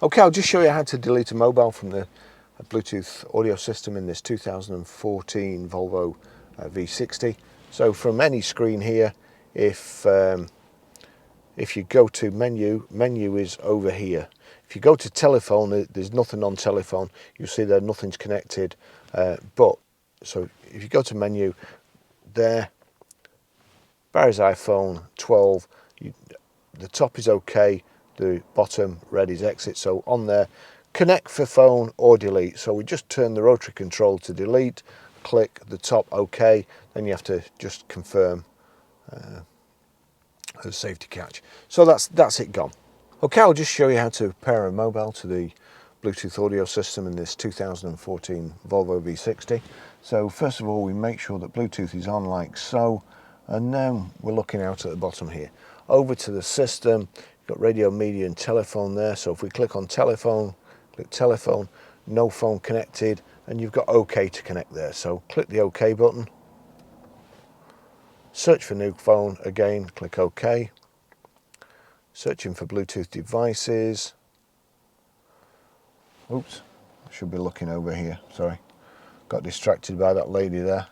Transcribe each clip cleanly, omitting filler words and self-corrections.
Okay, I'll just show you how to delete a mobile from the Bluetooth audio system in this 2014 Volvo V60. So from any screen here, if you go to menu is over here. If you go to telephone, there's nothing on telephone. You'll see there nothing's connected. So if you go to menu, there, Barry's iPhone 12, the top is OK, the bottom red is exit. So on there, connect for phone or delete. So we just turn the rotary control to delete, click the top OK, then you have to just confirm the safety catch. So that's it gone. Okay, I'll just show you how to pair a mobile to the Bluetooth audio system in this 2014 Volvo V60. So first of all, we make sure that Bluetooth is on like so, and then we're looking out at the bottom here. Over to the system, you've got radio, media and telephone there. So if we click on telephone, click telephone, no phone connected, and you've got OK to connect there. So click the OK button. Search for new phone, again, click OK. Searching for Bluetooth devices. Oops, I should be looking over here, sorry. Got distracted by that lady there.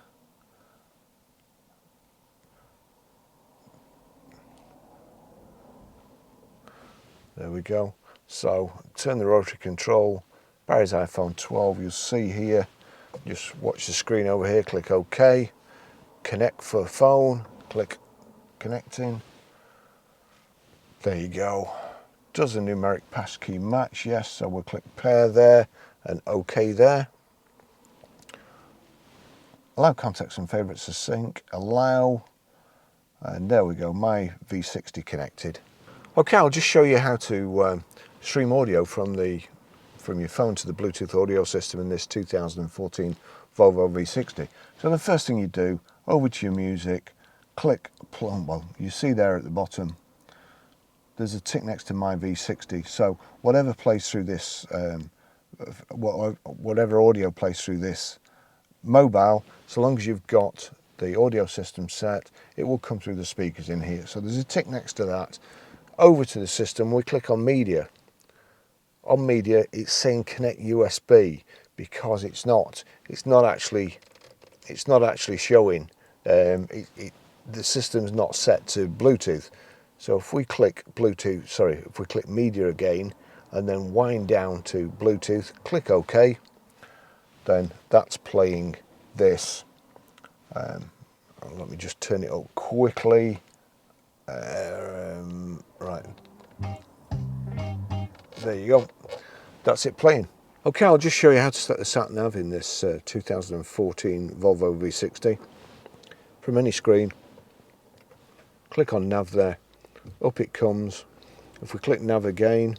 There we go. So turn the rotary control, Barry's iPhone 12, you'll see here, just watch the screen over here, click OK. Connect for phone, click connecting. There you go. Does the numeric passkey match? Yes, so we'll click pair there and OK there. Allow contacts and favourites to sync, allow, and there we go, my V60 connected. Okay, I'll just show you how to stream audio from your phone to the Bluetooth audio system in this 2014 Volvo V60. So the first thing you do, over to your music, click, well, you see there at the bottom, there's a tick next to my V60. So whatever plays through this, whatever audio plays through this mobile, so long as you've got the audio system set, it will come through the speakers in here. So there's a tick next to that. Over to the system, we click on media. On media, it's saying connect USB because it's not actually showing. The system's not set to Bluetooth. So if we click if we click media again and then wind down to Bluetooth, click OK, then that's playing this. Let me just turn it up quickly. Right, there you go. That's it playing. Okay, I'll just show you how to set the sat nav in this 2014 Volvo V60. From any screen, click on nav there. Up it comes. If we click nav again,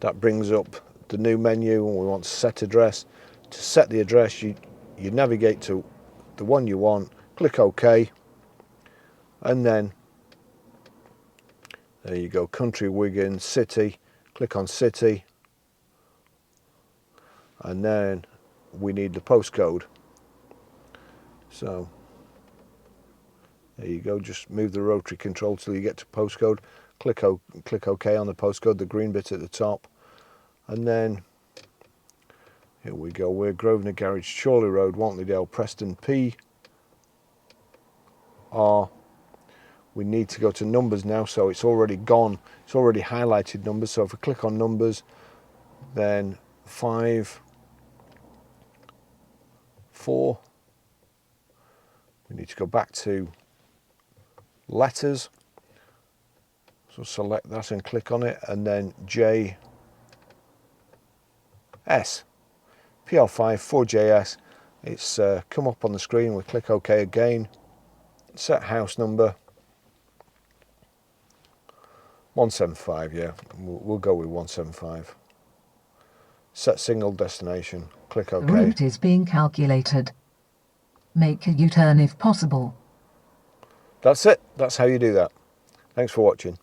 that brings up the new menu and we want to set address. To set the address, you navigate to the one you want, click OK, and then there you go, country, Wigan, city, click on city, and then we need the postcode. So there you go, just move the rotary control till you get to postcode, click OK on the postcode, the green bit at the top, and then here we go, we're Grosvenor Garage, Chorley Road, Wantleydale, Preston, PR. We need to go to numbers now, so it's already gone, it's already highlighted numbers. So if we click on numbers, then 5, 4, we need to go back to letters, so select that and click on it, and then JS, PR5 4JS, it's come up on the screen. We click OK again, set house number 175, yeah, we'll go with 175. Set single destination, click OK. The route is being calculated. Make a U-turn if possible. That's it, that's how you do that. Thanks for watching.